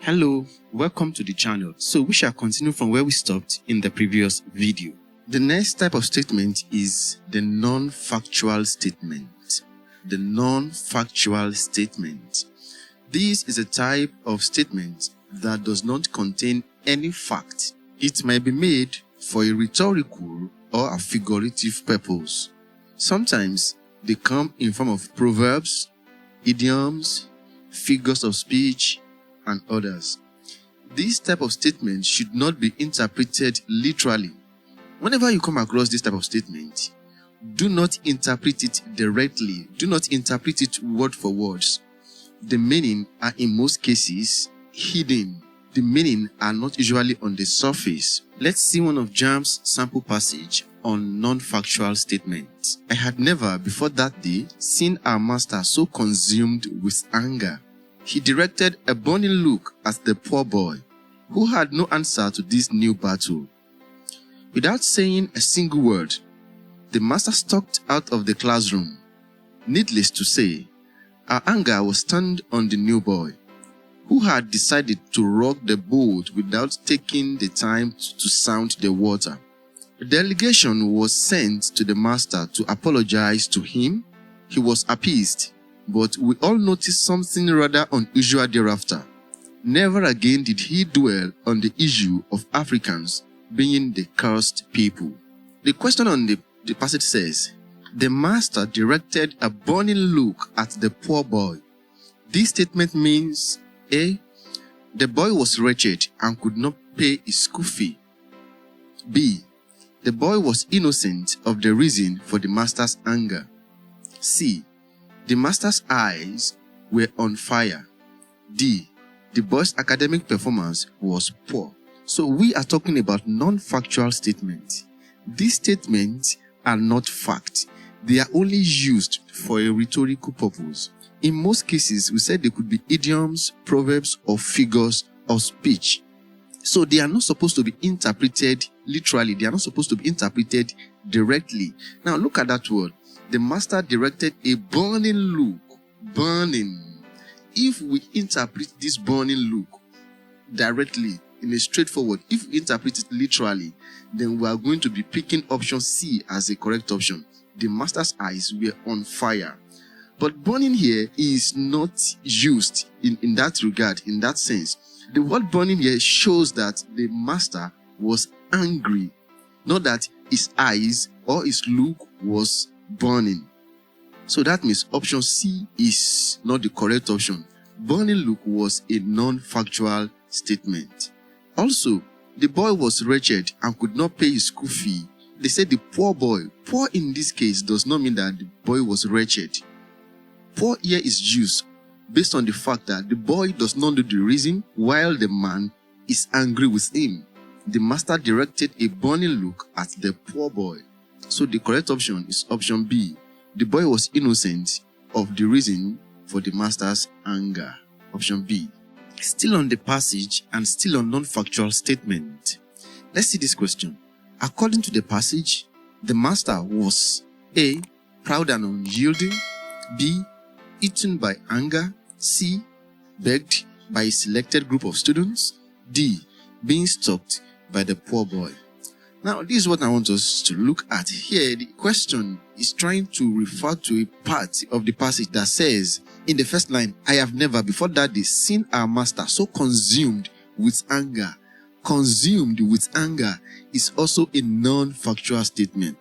Hello, welcome to the channel. So we shall continue from where we stopped in the previous video. The next type of statement is the non-factual statement. The non-factual statement. This is a type of statement that does not contain any fact. It may be made for a rhetorical or a figurative purpose. Sometimes they come in form of proverbs, idioms, figures of speech, and others. This type of statement should not be interpreted literally. Whenever you come across this type of statement, do not interpret it directly. Do not interpret it word for words. The meaning are in most cases hidden. The meaning are not usually on the surface. Let's see one of JAMB's sample passage on non-factual statements. I had never before that day seen our master so consumed with anger. He directed a burning look at the poor boy, who had no answer to this new battle. Without saying a single word, the master stalked out of the classroom. Needless to say, our anger was turned on the new boy, who had decided to rock the boat without taking the time to sound the water. A delegation was sent to the master to apologize to him. He was appeased. But we all noticed something rather unusual thereafter. Never again did he dwell on the issue of Africans being the cursed people. The question on the passage says, the master directed a burning look at the poor boy. This statement means A. The boy was wretched and could not pay his school fee. B. The boy was innocent of the reason for the master's anger. C. The master's eyes were on fire. D. The boy's academic performance was poor. So we are talking about non-factual statements. These statements are not fact. They are only used for a rhetorical purpose. In most cases, we said they could be idioms, proverbs, or figures of speech. So they are not supposed to be interpreted literally. They are not supposed to be interpreted directly. Now look at that word. The master directed a burning look. Burning. If we interpret this burning look directly, in a straightforward, if we interpret it literally, then we are going to be picking option C as a correct option. The master's eyes were on fire. But burning here is not used in that regard, in that sense. The word burning here shows that the master was angry, not that his eyes or his look was burning. So that means option C is not the correct option. Burning look was a non-factual statement. Also, the boy was wretched and could not pay his school fee. They said the poor boy. Poor in this case does not mean that the boy was wretched. Poor here is used based on the fact that the boy does not know the reason while the man is angry with him. The master directed a burning look at the poor boy. So the correct option is option B. The boy was innocent of the reason for the master's anger. Option B. Still on the passage and still on non-factual statement. Let's see this question. According to the passage, the master was A. Proud and unyielding. B. Eaten by anger. C. Begged by a selected group of students. D. Being stalked by the poor boy. Now, this is what I want us to look at here. The question is trying to refer to a part of the passage that says, in the first line, I have never before that day seen our master so consumed with anger. Consumed with anger is also a non-factual statement.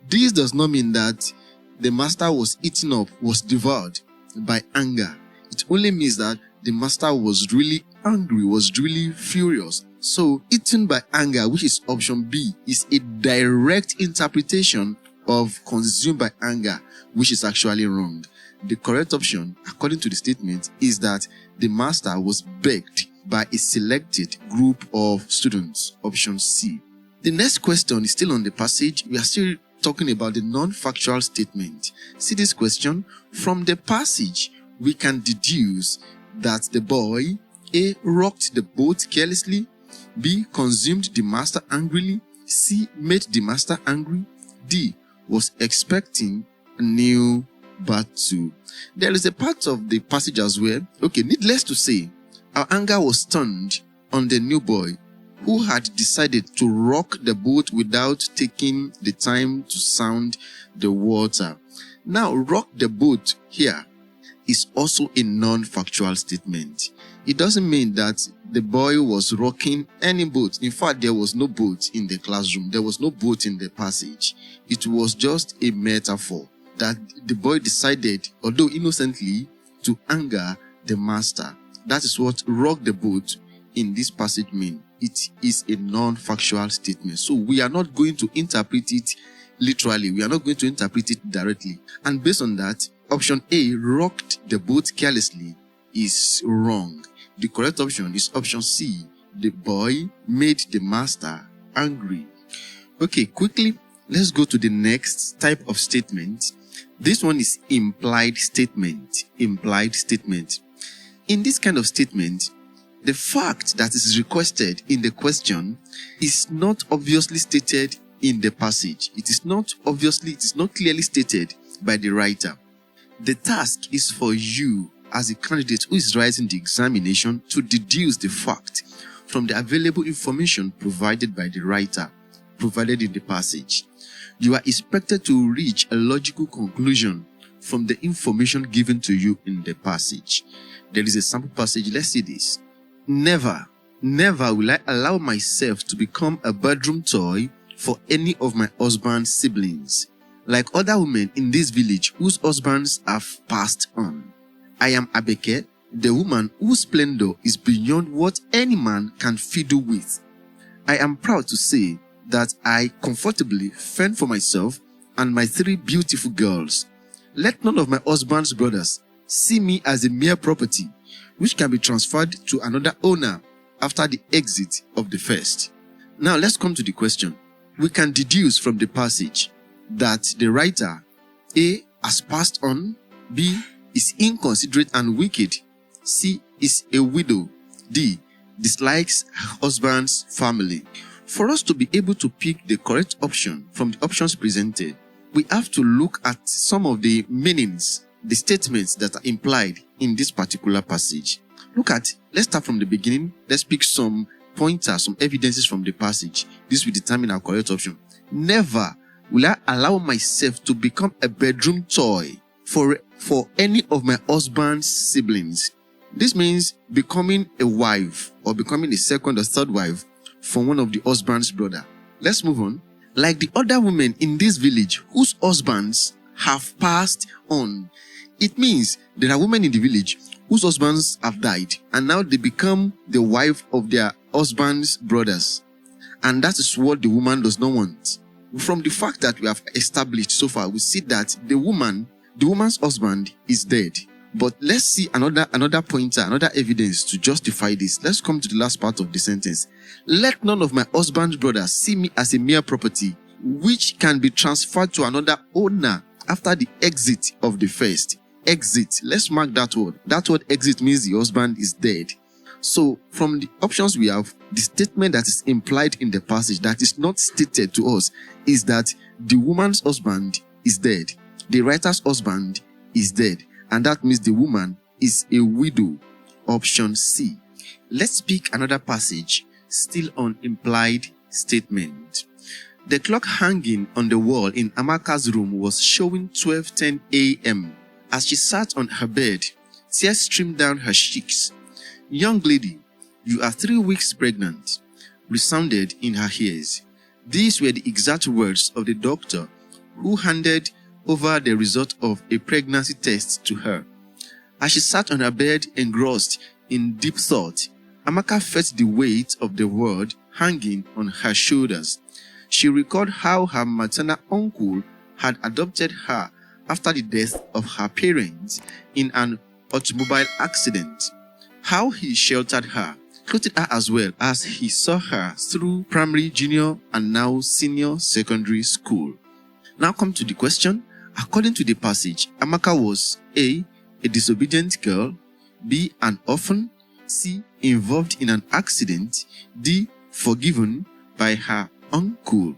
This does not mean that the master was eaten up, was devoured by anger. It only means that the master was really angry, was really furious. So, eaten by anger, which is option B, is a direct interpretation of consumed by anger, which is actually wrong. The correct option, according to the statement, is that the master was begged by a selected group of students. Option C. The next question is still on the passage. We are still talking about the non-factual statement. See this question. From the passage, we can deduce that the boy A. rocked the boat carelessly, B. consumed the master angrily, C. made the master angry, D. was expecting a new battle. There is a part of the passage as well. Okay, needless to say, Our anger was turned on the new boy who had decided to rock the boat without taking the time to sound the water. Now, rock the boat here is also a non-factual statement. It doesn't mean that the boy was rocking any boat. In fact, there was no boat in the classroom. There was no boat in the passage. It was just a metaphor that the boy decided, although innocently, to anger the master. That is what rock the boat in this passage means. It is a non-factual statement. So we are not going to interpret it literally. We are not going to interpret it directly. And based on that, option A, rocked the boat carelessly, is wrong. The correct option is option C. The boy made the master angry. Okay, quickly, let's go to the next type of statement. This one is implied statement. Implied statement. In this kind of statement, the fact that is requested in the question is not obviously stated in the passage. It is not clearly stated by the writer. The task is for you as a candidate who is writing the examination to deduce the fact from the available information provided by the writer, provided in the passage. You are expected to reach a logical conclusion from the information given to you in the passage. There is a sample passage. Let's see this. Never will I allow myself to become a bedroom toy for any of my husband's siblings, like other women in this village whose husbands have passed on. I am Abeke, the woman whose splendor is beyond what any man can fiddle with. I am proud to say that I comfortably fend for myself and my 3 beautiful girls. Let none of my husband's brothers see me as a mere property, which can be transferred to another owner after the exit of the first. Now let's come to the question. We can deduce from the passage that the writer, A, has passed on, B, is inconsiderate and wicked, C, is a widow, D, dislikes her husband's family. For us to be able to pick the correct option from the options presented, we have to look at some of the meanings, the statements that are implied in this particular passage. Let's start from the beginning. Let's pick some pointers, some evidences from the passage. This will determine our correct option. Never will I allow myself to become a bedroom toy for any of my husband's siblings. This means becoming a wife or becoming a second or third wife for one of the husband's brother. Let's move on. Like the other women in this village whose husbands have passed on. It means there are women in the village whose husbands have died and now they become the wife of their husband's brothers. And that is what the woman does not want. From the fact that we have established so far, we see that the woman's husband is dead. But let's see another pointer, another evidence to justify this. Let's come to the last part of the sentence. Let none of my husband's brothers see me as a mere property, which can be transferred to another owner after the exit of the first. Exit. Let's mark that word. That word exit means the husband is dead. So from the options we have, the statement that is implied in the passage that is not stated to us is that the woman's husband is dead. The writer's husband is dead. And that means the woman is a widow. Option C. Let's pick another passage, still on implied statement. The clock hanging on the wall in Amaka's room was showing 12:10 a.m. As she sat on her bed, tears streamed down her cheeks. Young lady, you are 3 weeks pregnant, resounded in her ears. These were the exact words of the doctor who handed over the result of a pregnancy test to her. As she sat on her bed engrossed in deep thought, Amaka felt the weight of the world hanging on her shoulders. She recalled how her maternal uncle had adopted her after the death of her parents in an automobile accident. How he sheltered her, clothed her as well as he saw her through primary, junior, and now senior secondary school. Now come to the question. According to the passage, Amaka was A, a disobedient girl, B, an orphan, C, involved in an accident, D, forgiven by her uncle.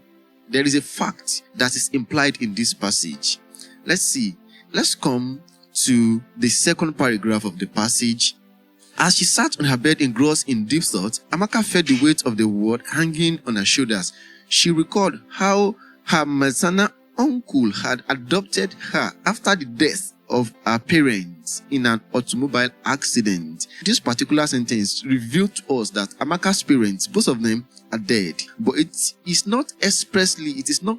There is a fact that is implied in this passage. Let's see. Let's come to the second paragraph of the passage As she sat on her bed engrossed in deep thought, Amaka felt the weight of the world hanging on her shoulders. She recalled how her maternal uncle had adopted her after the death of her parents in an automobile accident. This particular sentence revealed to us that Amaka's parents, both of them, are dead. But it is not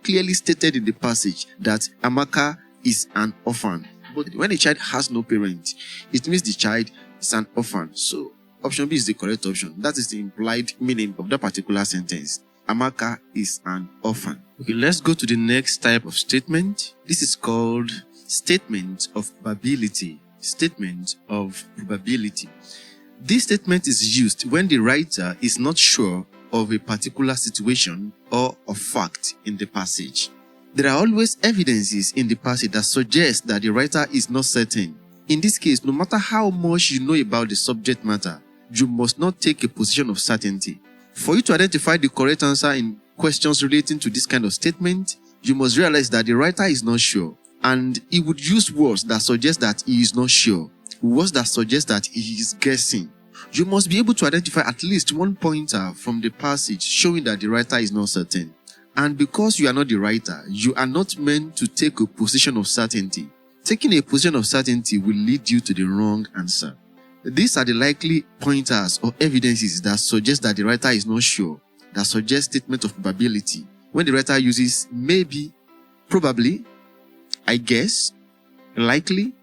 clearly stated in the passage that Amaka is an orphan. But when a child has no parent, it means the child is an orphan. So option B is the correct option. That is the implied meaning of that particular sentence. Amaka is an orphan. Okay, let's go to the next type of statement. This is called statement of probability. Statement of probability. This statement is used when the writer is not sure of a particular situation or a fact in the passage. There are always evidences in the passage that suggest that the writer is not certain. In this case, no matter how much you know about the subject matter, you must not take a position of certainty. For you to identify the correct answer in questions relating to this kind of statement, you must realize that the writer is not sure, and he would use words that suggest that he is not sure, words that suggest that he is guessing. You must be able to identify at least one pointer from the passage showing that the writer is not certain. And because you are not the writer, you are not meant to take a position of certainty. Taking a position of certainty will lead you to the wrong answer. These are the likely pointers or evidences that suggest that the writer is not sure, that suggest statement of probability. When the writer uses maybe, probably, I guess, likely,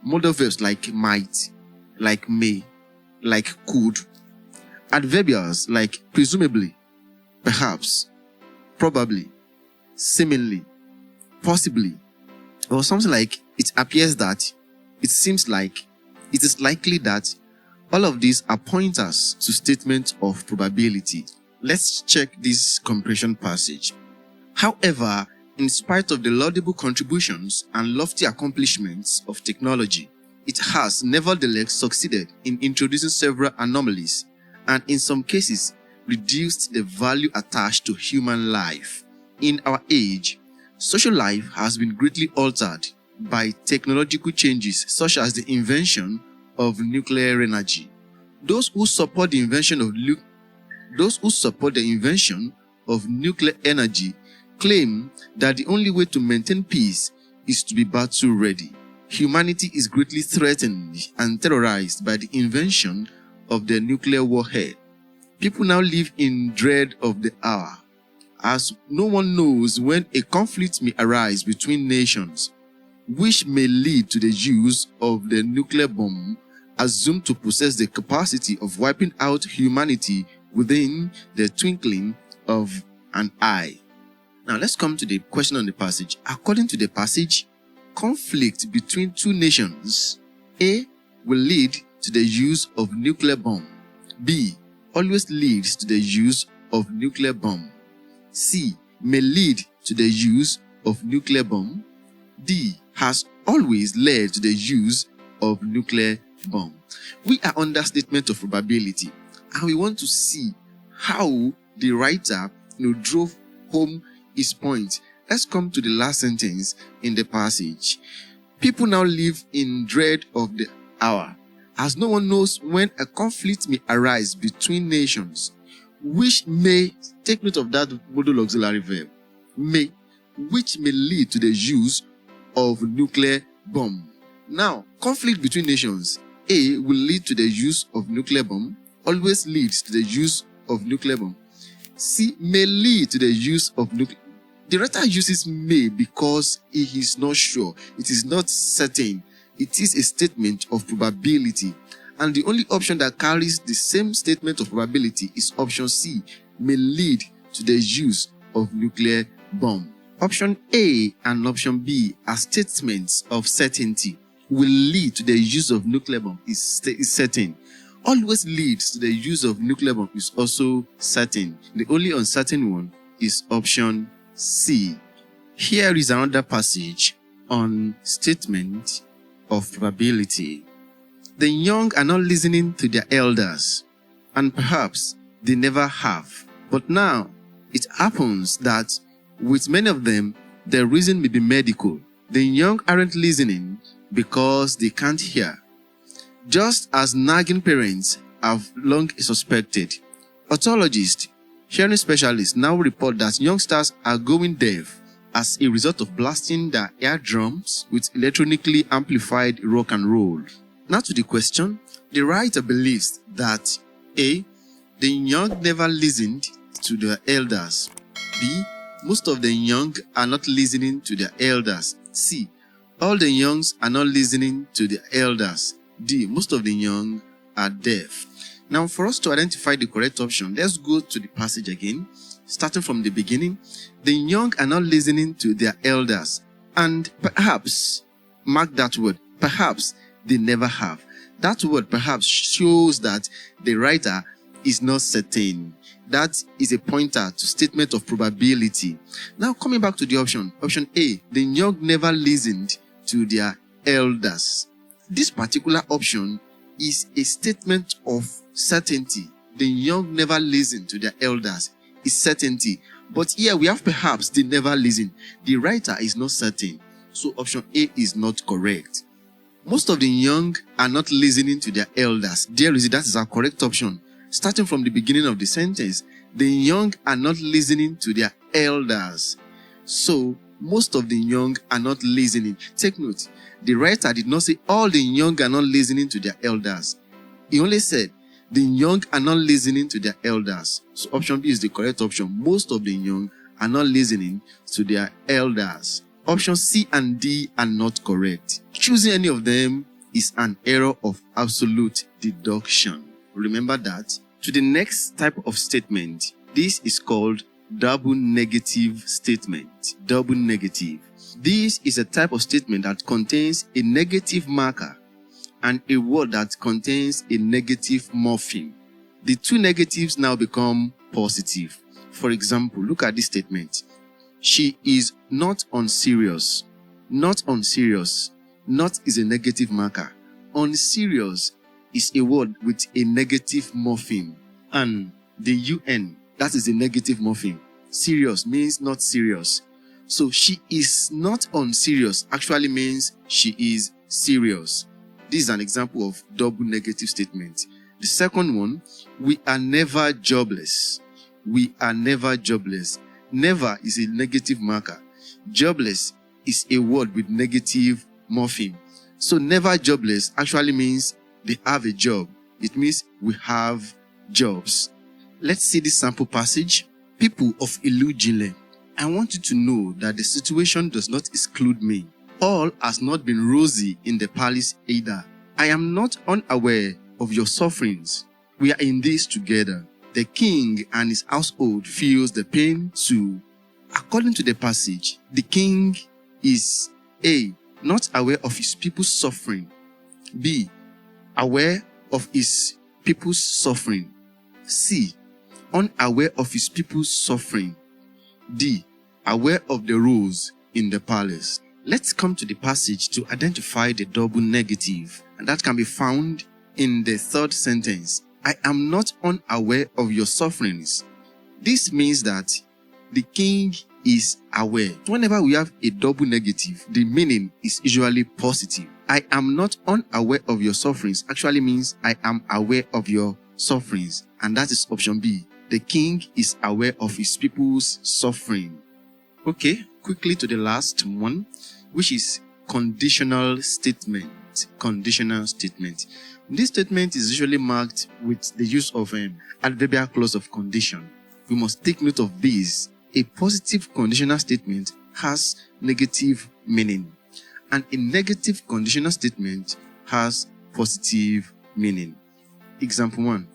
modal verbs like might, like may, like could, adverbials like presumably, perhaps, probably, seemingly, possibly, or something like it appears that, it seems like, it is likely that. All of these are pointers to statement of probability. Let's check this comprehension passage. However, in spite of the laudable contributions and lofty accomplishments of technology, it has nevertheless succeeded in introducing several anomalies and in some cases reduced the value attached to human life. In our age, social life has been greatly altered by technological changes such as the invention of nuclear energy. Those who support the invention of nuclear energy claim that the only way to maintain peace is to be battle ready. Humanity is greatly threatened and terrorized by the invention of the nuclear warhead. People now live in dread of the hour, as no one knows when a conflict may arise between nations, which may lead to the use of the nuclear bomb, assumed to possess the capacity of wiping out humanity within the twinkling of an eye. Now let's come to the question on the passage. According to the passage, conflict between two nations, A, will lead to the use of nuclear bomb. B, always leads to the use of nuclear bomb. C, may lead to the use of nuclear bomb. D, has always led to the use of nuclear bomb. We are under statement of probability, and we want to see how the writer drove home his point. Let's come to the last sentence in the passage. People now live in dread of the hour, as no one knows when a conflict may arise between nations, which may, take note of that modal auxiliary verb, may, which may lead to the use of nuclear bomb. Now, conflict between nations, A, will lead to the use of nuclear bomb, always leads to the use of nuclear bomb. C, may lead to the use of nuclear. The writer uses may because he is not sure. It is not certain. It is a statement of probability. And the only option that carries the same statement of probability is option C, may lead to the use of nuclear bomb. Option A and option B are statements of certainty. Will lead to the use of nuclear bomb is certain. Always leads to the use of nuclear bomb is also certain. The only uncertain one is option C. Here is another passage on statement of probability. The young are not listening to their elders, and perhaps they never have. But now it happens that with many of them, the reason may be medical. The young aren't listening because they can't hear. Just as nagging parents have long suspected, otologists, hearing specialists now report that youngsters are going deaf as a result of blasting their eardrums with electronically amplified rock and roll. Now to the question, the writer believes that A. The young never listened to their elders. B. Most of the young are not listening to their elders. C. All the youngs are not listening to their elders. D. Most of the young are deaf. Now, for us to identify the correct option, let's go to the passage again. Starting from the beginning, the young are not listening to their elders. And perhaps, mark that word, perhaps they never have. That word perhaps shows that the writer is not certain. That is a pointer to statement of probability. Now, coming back to the option A, the young never listened to their elders. This particular option is a statement of certainty. The young never listened to their elders is certainty. But here we have perhaps they never listened. The writer is not certain. So option A is not correct. Most of the young are not listening to their elders. That is our correct option. Starting from the beginning of the sentence, the young are not listening to their elders. So most of the young are not listening. Take note, the writer did not say all the young are not listening to their elders. He only said the young are not listening to their elders. So option B is the correct option. Most of the young are not listening to their elders. Option C and D are not correct. Choosing any of them is an error of absolute deduction. Remember that. To the next type of statement, this is called double negative statement. Double negative. This is a type of statement that contains a negative marker and a word that contains a negative morpheme. The two negatives now become positive. For example, look at this statement. She is not unserious. Not unserious. Not is a negative marker. Unserious is a word with a negative morpheme. And the UN, that is a negative morpheme. Serious means not serious. So she is not unserious actually means she is serious. This is an example of double negative statement. The second one, we are never jobless. We are never jobless. Never is a negative marker. Jobless is a word with negative morpheme. So never jobless actually means they have a job. It means we have jobs. Let's see this sample passage. People of Ilujile, I want you to know that the situation does not exclude me. All has not been rosy in the palace either. I am not unaware of your sufferings. We are in this together. The king and his household feels the pain too. According to the passage, the king is A. Not aware of his people's suffering. B. Aware of his people's suffering. C. Unaware of his people's suffering. D. Aware of the rules in the palace. Let's come to the passage to identify the double negative, and that can be found in the third sentence. I am not unaware of your sufferings. This means that the king is aware. Whenever we have a double negative, the meaning is usually positive. I am not unaware of your sufferings actually means I am aware of your sufferings, and that is option B. The king is aware of his people's suffering. Okay, quickly to the last one, which is conditional statement. Conditional statement. This statement is usually marked with the use of an adverbial clause of condition. We must take note of this. A positive conditional statement has negative meaning, and a negative conditional statement has positive meaning. Example 1.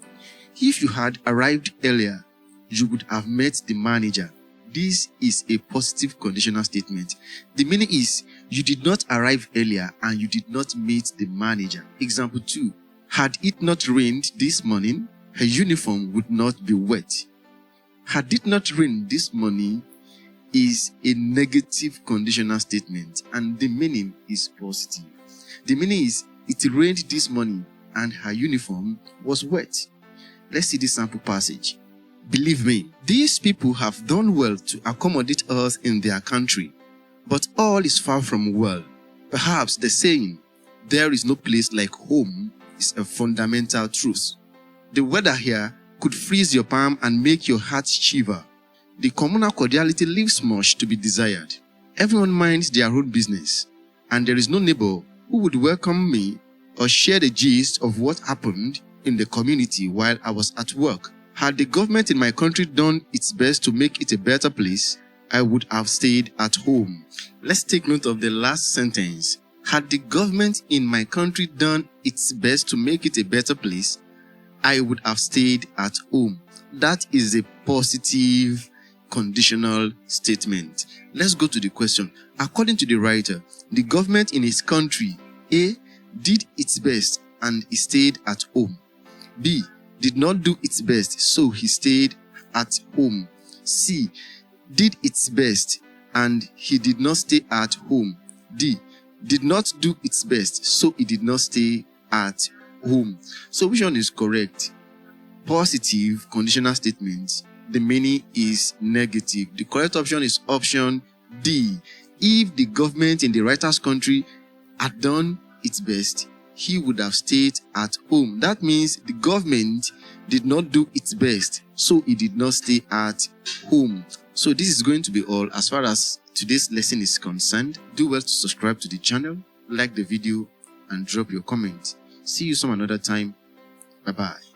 If you had arrived earlier, you would have met the manager. This is a positive conditional statement. The meaning is, you did not arrive earlier and you did not meet the manager. Example 2. Had it not rained this morning, her uniform would not be wet. Had it not rained this morning is a negative conditional statement, and the meaning is positive. The meaning is, it rained this morning and her uniform was wet. Let's see this sample passage. Believe me, these people have done well to accommodate us in their country, but all is far from well. Perhaps the saying, there is no place like home, is a fundamental truth. The weather here could freeze your palm and make your heart shiver. The communal cordiality leaves much to be desired. Everyone minds their own business, and there is no neighbor who would welcome me or share the gist of what happened in the community while I was at work. Had the government in my country done its best to make it a better place, I would have stayed at home. Let's take note of the last sentence. Had the government in my country done its best to make it a better place, I would have stayed at home. That is a positive conditional statement. Let's go to the question. According to the writer, the government in his country, A, did its best and he stayed at home. B, did not do its best, so he stayed at home. C, did its best and he did not stay at home. D, did not do its best, so he did not stay at home. So which one is correct? Positive conditional statement. The meaning is negative. The correct option is option D. If the government in the writer's country had done its best, he would have stayed at home. That means the government did not do its best, so he did not stay at home. So this is going to be all as far as today's lesson is concerned. Do well to subscribe to the channel, like the video, and drop your comment. See you some another time. Bye-bye.